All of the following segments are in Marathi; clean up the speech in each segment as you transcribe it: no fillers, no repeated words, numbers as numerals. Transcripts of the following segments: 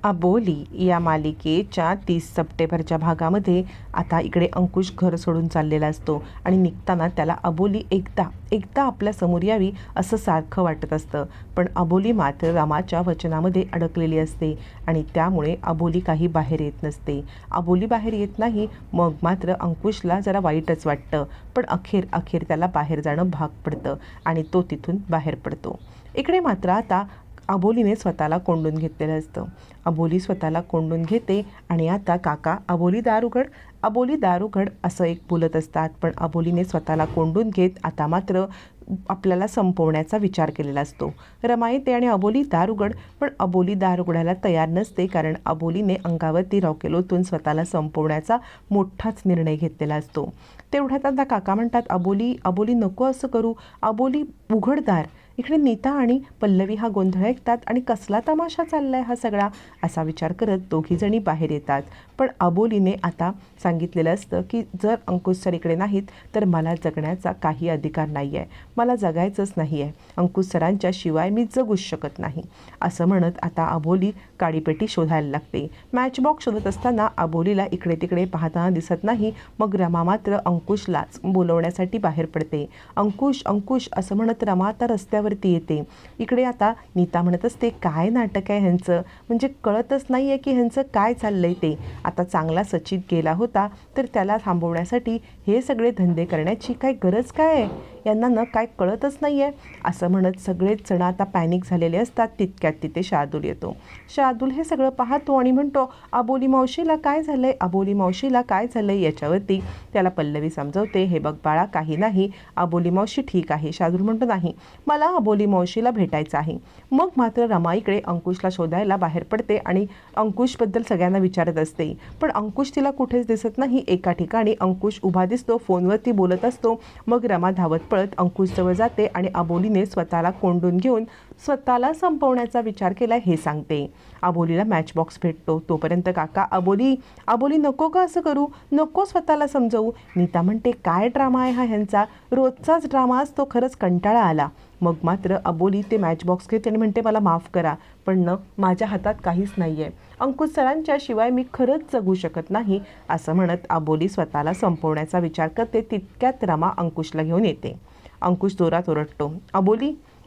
अबोली या मालिकेच्या 30 सप्टेंबरच्या भागामध्ये आता इकडे अंकुश घर सोडून चाललेला असतो आणि निघताना त्याला अबोली एकदा आपल्या समोर यावी असं सारखं वाटत असतं. पण अबोली मात्र रामाच्या वचनामध्ये अडकलेली असते आणि त्यामुळे अबोली काही बाहेर येत नसते. अबोली बाहेर येत नाही, मग मात्र अंकुशला जरा वाईटच वाटतं. पण अखेर त्याला बाहेर जाणं भाग पडतं आणि तो तिथून बाहेर पडतो. इकडे मात्र आता अबोलीने स्वतःला कोंडून घेतलेलं असतं. अबोली स्वतःला कोंडून घेते आणि आता काका अबोली दार उघड असं एक बोलत असतात. पण अबोलीने स्वतःला कोंडून घेत आता मात्र आपल्याला संपवण्याचा विचार केलेला असतो. रमा येते आणि अबोली दार उघड, पण अबोली दार उघडायला तयार नसते, कारण अबोलीने अंगावरती रॉकेल ओतून स्वतःला संपवण्याचा मोठाच निर्णय घेतलेला असतो. तेवढ्यात आता काका म्हणतात, अबोली नको असं करू, अबोली उघडदार. इकडे नीता आणि पल्लवी हा गोंधळ ऐकतात आणि कसला तमाशा चाललाय हा सगळा असा विचार करत दोघीजणी बाहेर येतात. पण अबोलीने आता सांगितलेलं असतं की जर अंकुश सर इकडे नाहीत तर मला जगण्याचा काही अधिकार नाही आहे, मला जगायचंच नाही आहे, अंकुश सरांच्या शिवाय मी जगूच शकत नाही असं म्हणत आता अबोली काडीपेटी शोधायला लागते. मॅचबॉक्स शोधत असताना अबोलीला इकडे तिकडे पाहताना दिसत नाही. मग रमा मात्र अंकुशलाच बोलवण्यासाठी बाहेर पडते. अंकुश असं म्हणत रमा आता रस्त्यावरती येते. इकडे आता नीता म्हणत असते, काय नाटक आहे ह्यांचं, म्हणजे कळतच नाही आहे की ह्यांचं काय चाललंय ते. आता चांगला सचिन गेला होता तर त्याला थांबवण्यासाठी हे सगळे धंदे करण्याची काय गरज काय आहे, यांना न काय कळतच नाही आहे असं म्हणत सगळेच जण आता पॅनिक झालेले असतात. तितक्यात तिथे शार्दूल येतो. शार्दूल हे सगळं पाहतो आणि म्हणतो, अबोली मावशीला काय झालंय. याच्यावरती त्याला पल्लवी समजवते, हे बघ बाळा काही नाही, अबोली मावशी ठीक आहे. शार्दूल म्हणतो, नाही मला अबोली मावशीला भेटायचं आहे. मग मात्र रमा इकडे अंकुशला शोधायला बाहेर पडते आणि अंकुशबद्दल सगळ्यांना विचारत असते. पण अंकुश तिला कुठेच दिसत नाही. एका ठिकाणी अंकुश उभा दिसतो, फोनवरती बोलत असतो. मग रमा धावत पळत अंकुशजवळ जाते आणि अबोलीने स्वतःला कोंडून घेऊन स्वतःला संपवण्याचा विचार केला हे सांगते. अबोलीला मॅचबॉक्स भेटतो. तोपर्यंत काका अबोली नको का असं करू, नको स्वतःला समजवू. नीता म्हणते, काय ड्रामा आहे हा ह्यांचा, रोजचाच ड्रामा असतो, खरंच कंटाळा आला. मग मात्र अबोली ते मॅचबॉक्स घेते आणि म्हणते, मला माफ करा पण माझ्या हातात काहीच नाही आहे, अंकुश सरांच्या शिवाय मी खरंच जगू शकत नाही असं म्हणत अबोली स्वतःला संपवण्याचा विचार करते. तितक्यात रमा अंकुशला घेऊन येते. अंकुश जोरात ओरडतो,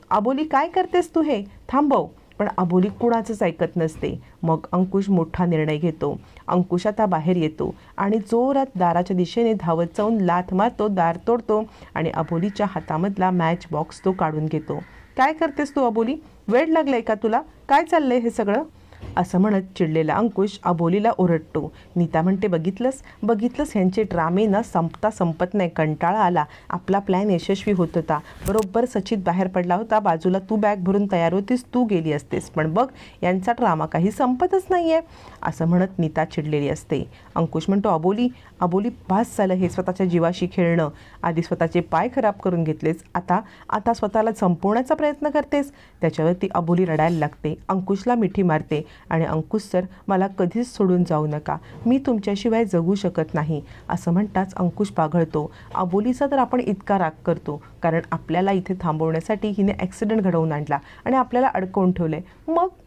अबोली काय करतेस तू, हे थांबव. पण अबोली कुणाचंच ऐकत नसते. मग अंकुश मोठा निर्णय घेतो. अंकुश आता बाहेर येतो आणि जोरात दाराच्या दिशेने धावत जाऊन लाथ मारतो, दार तोडतो आणि अबोलीच्या हातामधला मॅच बॉक्स तो काढून घेतो. काय करतेस तू अबोली, वेड लागलंय का तुला, काय चाललंय हे सगळं असं म्हणत चिडलेला अंकुश अबोलीला ओरडतो. नीता म्हणते, बघितलंस ह्यांचे ड्रामे ना संपत नाही, कंटाळा आला, आपला प्लॅन यशस्वी होत होता, बरोबर सचित बाहेर पडला होता, बाजूला तू बॅग भरून तयार होतीस, तू गेली असतेस, पण बघ यांचा ड्रामा काही संपतच नाही आहे असं म्हणत नीता चिडलेली असते. अंकुश म्हणतो, अबोली बास झालं हे स्वतःच्या जीवाशी खेळणं, आधी स्वतःचे पाय खराब करून घेतलेस, आता स्वतःला संपवण्याचा प्रयत्न करतेस. त्याच्यावरती अबोली रडायला लागते. अंकुशला मिठी मारते आणि अंकुश सर मला कधीच सोडून जाऊ नका, मी तुमच्याशिवाय जगू शकत नाही असं म्हणताच अंकुश पाघळतो. अबोलीचा तर आपण इतका राग करतो कारण आपल्याला इथे थांबवण्यासाठी हिने ॲक्सिडेंट घडवून आणला आणि आपल्याला अडकवून ठेवले.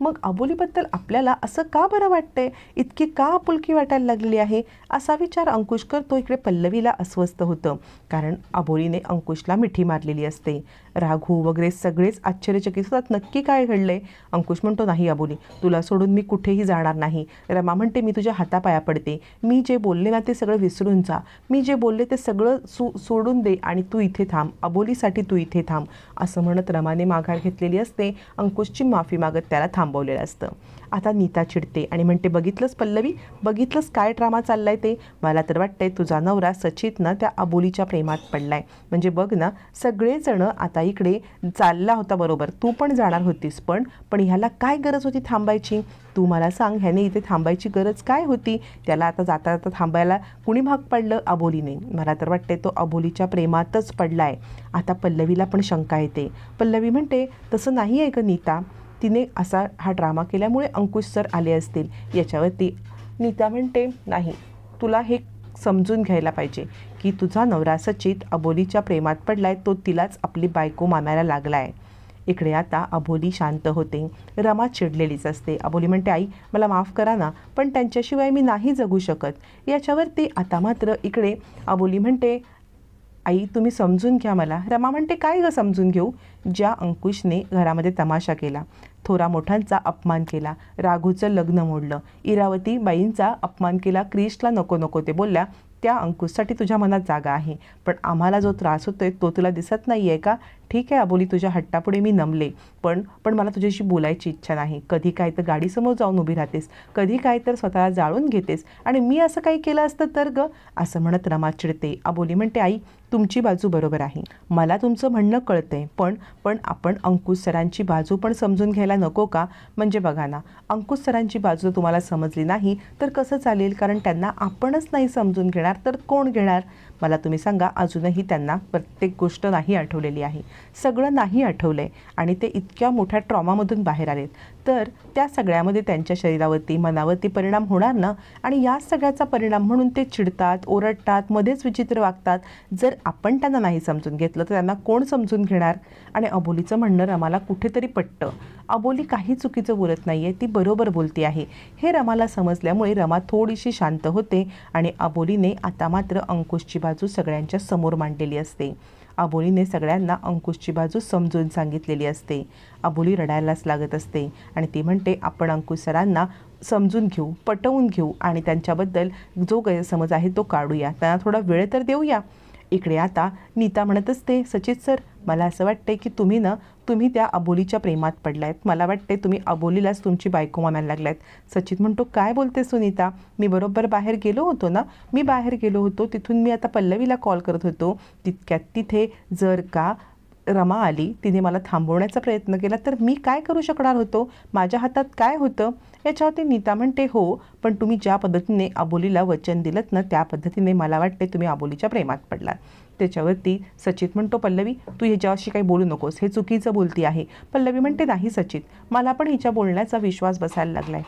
मग अबोलीबद्दल आपल्याला असं का बरं वाटतंय, इतकी का आपुलकी वाटायला लागलेली आहे असा विचार अंकुश करतो. इकडे पल्लवीला अस्वस्थ होतं कारण अबोलीने अंकुशला मिठी मारलेली असते. राघू वगैरे सगळेच आश्चर्यचकित होतात, नक्की काय घडलंय. अंकुश म्हणतो, नाही अबोली, तुला सोडून मी कुठेही जाणार नाही. रमा म्हणते, मी तुझ्या हातापाया पडते, मी जे बोलले ना ते सगळं विसरून जा, मी जे बोलले ते सगळं सोडून दे आणि तू इथे थांब, अबोलीसाठी तू इथे थांब असं म्हणत रमाने माघार घेतलेली असते. अंकुशची माफी मागत त्याला थांबवलेलं असतं. आता नीता चिडते आणि म्हणते, बघितलंस पल्लवी, बघितलंस काय ड्रामा चाललाय ते, मला तर वाटतंय तुझा नवरा सचितनं त्या अबोलीच्या प्रेमात पडलाय. म्हणजे बघ ना, सगळेजण आता इकडे चालला होता बरोबर, तू पण जाणार होतीस, पण ह्याला काय गरज होती थांबायची, तू मला सांग, ह्याने इथे थांबायची गरज काय होती, त्याला आता जाता थांबायला कुणी भाग पडलं, अबोलीने. मला तर वाटते तो अबोलीच्या प्रेमातच पडलाय. आता पल्लवीला पण शंका येते. पल्लवी म्हणते, तसं नाही आहे का नीता, तिने असा हा ड्रामा केल्यामुळे अंकुश सर आले असतील. याच्यावरती नीता म्हणते, नाही, तुला हे समजून घ्यायला पाहिजे की तुझा नवरा सचित अबोलीच्या प्रेमात पडलाय, तो तिलाच आपली बायको मानायला लागलाय. इकडे आता अबोली शांत होते. रमा चिडलेलीच असते. अबोली म्हणते, आई मला माफ करा ना, पण त्यांच्याशिवाय मी नाही जगू शकत. याच्यावरती आता मात्र इकडे अबोली म्हणते, आई तुम्ही समजून घ्या मला. रमा म्हणते, काय गं समजून घेऊ? ज्या अंकुशने घरामध्ये तमाशा केला, थोरा मोठ्यांचा अपमान केला, राघूचं लग्न मोडलं, इरावती बाईंचा अपमान केला, क्रिशला नको नको ते बोलल्या, त्या अंकुशसाठी तुझ्या मनात जागा आहे. पण आम्हाला जो त्रास होतोय तो तुला दिसत नाही आहे का? ठीक आहे अबोली, तुझ्या हट्टापुढे मी नमले, पण मला तुझ्याशी बोलायची इच्छा नाही. कधी काय तर गाडीसमोर जाऊन उभी राहतेस, कधी काय तर स्वतःला जाळून घेतेस, आणि मी असं काही केलं असतं तर ग, असं म्हणत रमा चिडते. अबोली म्हणते, आई तुमची बाजू बरोबर आहे, मला तुमचं म्हणणं कळतंय, पण आपण अंकुश सरांची बाजू पण समजून घ्यायला नको का? म्हणजे बघा ना, अंकुश सरांची बाजू जर तुम्हाला समजली नाही तर कसं चालेल? कारण त्यांना आपणच नाही समजून घेणार तर कोण घेणार? मला तुम्ही सांगा, अजूनही त्यांना प्रत्येक गोष्ट नाही आठवलेली आहे, सगळं नाही आठवलं आहे, आणि ते इतक्या मोठ्या ट्रॉमामधून बाहेर आलेत, तर त्या सगळ्यामध्ये त्यांच्या शरीरावरती मनावरती परिणाम होणार ना. आणि या सगळ्याचा परिणाम म्हणून ते चिडतात, ओरडतात, मध्येच विचित्र वागतात. जर आपण त्यांना नाही समजून घेतलं तर त्यांना कोण समजून घेणार? आणि अबोलीचं म्हणणं रमाला कुठेतरी पटतं. अबोली काही चुकीचं बोलत नाही आहे, ती बरोबर बोलती आहे हे रमाला समजल्यामुळे रमा थोडीशी शांत होते. आणि अबोलीने आता मात्र अंकुशची बाजू सगळ्यांच्या समोर मांडलेली असते. अबोलीने सगळ्यांना अंकुशची बाजू समजून सांगितलेली असते. अबोली रडायलाच लागत असते आणि ती म्हणते, आपण अंकुश सरांना समजून घेऊ, पटवून घेऊ, आणि त्यांच्याबद्दल जो गैरसमज आहे तो काढूया, त्यांना थोडा वेळ तर देऊया. इकडे आता नीता म्हणत असते, सचित सर मला असं वाटते की तुम्ही त्या अबोलीच्या प्रेमात पडलायत. मला वाटते तुम्ही अबोलीलाच तुमची बायको मानायला लागलायत. सचित म्हणतो, काय बोलते सुनीता? मी बरोबर बाहेर गेलो होतो ना, मी बाहेर गेलो होतो, तिथून मी आता पल्लवीला कॉल करत होतो, तितक्यात तिथे जर का रमा आली, तिने मला थांबवण्याचा प्रयत्न केला तर मी काय करू शकणार होतो? माझ्या हातात काय होतं? याच्यावरती नीता म्हणते, हो पण तुम्ही ज्या पद्धतीने अबोलीला वचन दिलत ना, त्या पद्धतीने मला वाटते तुम्ही अबोलीच्या प्रेमात पडलात. त्याच्यावरती सचित म्हणतो, पल्लवी तू ह्याच्याशी काही बोलू नकोस, हे चुकीचं बोलती आहे. पल्लवी म्हणते, नाही सचित, मला पण हिच्या बोलण्याचा विश्वास बसायला लागलाय,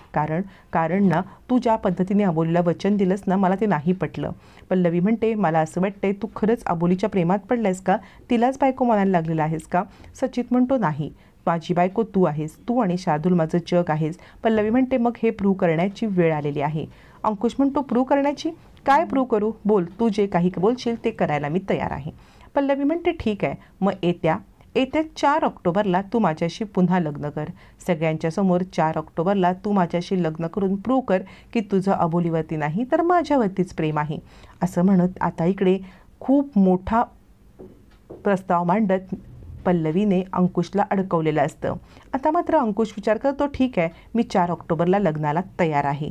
कारण ना तू ज्या पद्धतीने अबोलीला वचन दिलंस ना, मला ते नाही पटलं. पल्लवी म्हणते, मला असं वाटतंय तू खरंच अबोलीच्या प्रेमात पडलायस का? तिलाच बायको म्हणायला लागलेला आहेस का? सचित म्हणतो, नाही, माझी बायको तू आहेस, तू आणि शार्दूल माझं जग आहेस. पल्लवी म्हणते, मग हे प्रूव्ह करण्याची वेळ आलेली आहे. अंकुश म्हणतो, प्रूव्ह करण्याची? काय प्रूव्ह करू? बोल, तू जे काही बोलशील ते करायला मी तयार आहे. पल्लवी म्हणते, ठीक आहे, मग येत्या 4 ऑक्टोबरला तू माझ्याशी पुन्हा लग्न कर. सगळ्यांच्या समोर 4 ऑक्टोबरला तू माझ्याशी लग्न करून प्रूव्ह कर की तुझं अबोलीवरती नाही तर माझ्यावरतीच प्रेम आहे. असं म्हणत आता इकडे खूप मोठा प्रस्ताव मांडत पल्लवीने अंकुशला अडकवलेलं असतं. आता मात्र अंकुश विचार करतो, ठीक आहे, मी 4 ऑक्टोबरला लग्नाला तयार आहे.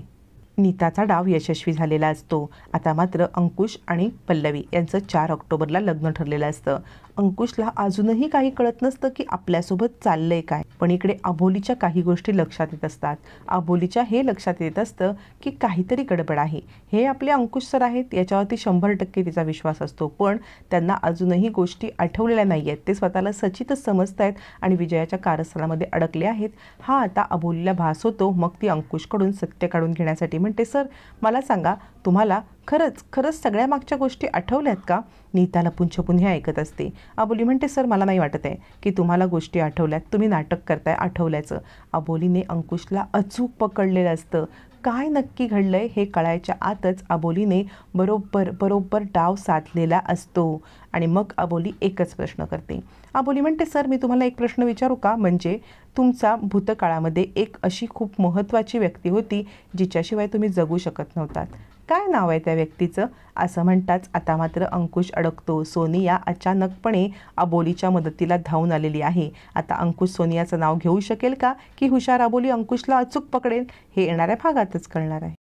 नीताचा डाव यशस्वी झालेला असतो. आता मात्र अंकुश आणि पल्लवी यांचं 4 ऑक्टोबरला लग्न ठरलेलं असतं. अंकुशला अजूनही काही कळत नसतं की आपल्यासोबत चाललंय काय, पण इकडे अबोलीच्या काही गोष्टी लक्षात येत असतात. अबोलीच्या हे लक्षात येत असतं की काहीतरी गडबड आहे. हे आपले अंकुश सर आहेत, याच्यावरती 100% तिचा विश्वास असतो, पण त्यांना अजूनही गोष्टी आठवलेल्या नाही आहेत. ते स्वतःला सचितच समजत आहेत आणि विजयाच्या कारस्थानामध्ये अडकले आहेत. हा आता अबोलीला भास होतो. मग ती अंकुशकडून सत्य काढून घेण्यासाठी म्हणते, सर मला सांगा, तुम्हाला खरंच सगळ्या मागच्या गोष्टी आठवल्यात का? नीता लपून छपून हे ऐकत असते. अबोली म्हणते, सर मला नाही वाटत आहे की तुम्हाला गोष्टी आठवल्यात, तुम्ही नाटक करताय आठवल्याचं. अबोलीने अंकुशला अचूक पकडलेलं असतं. काय नक्की घडलंय हे कळायच्या आतच अबोलीने बरोबर डाव साधलेला असतो. आणि मग अबोली एकच प्रश्न करते. अबोली म्हणते, सर मी तुम्हाला एक प्रश्न विचारू का? म्हणजे तुमचा भूतकाळामध्ये एक अशी खूप महत्त्वाची व्यक्ती होती जिच्याशिवाय तुम्ही जगू शकत नव्हतात. काय नाव आहे त्या व्यक्तीचं? असं म्हणताच आता मात्र अंकुश अडकतो. सोनिया अचानकपणे अबोलीच्या मदतीला धावून आलेली आहे. आता अंकुश सोनियाचं नाव घेऊ शकेल का, की हुशार अबोली अंकुशला अचूक पकडेल? हे येणाऱ्या भागातच कळणार आहे.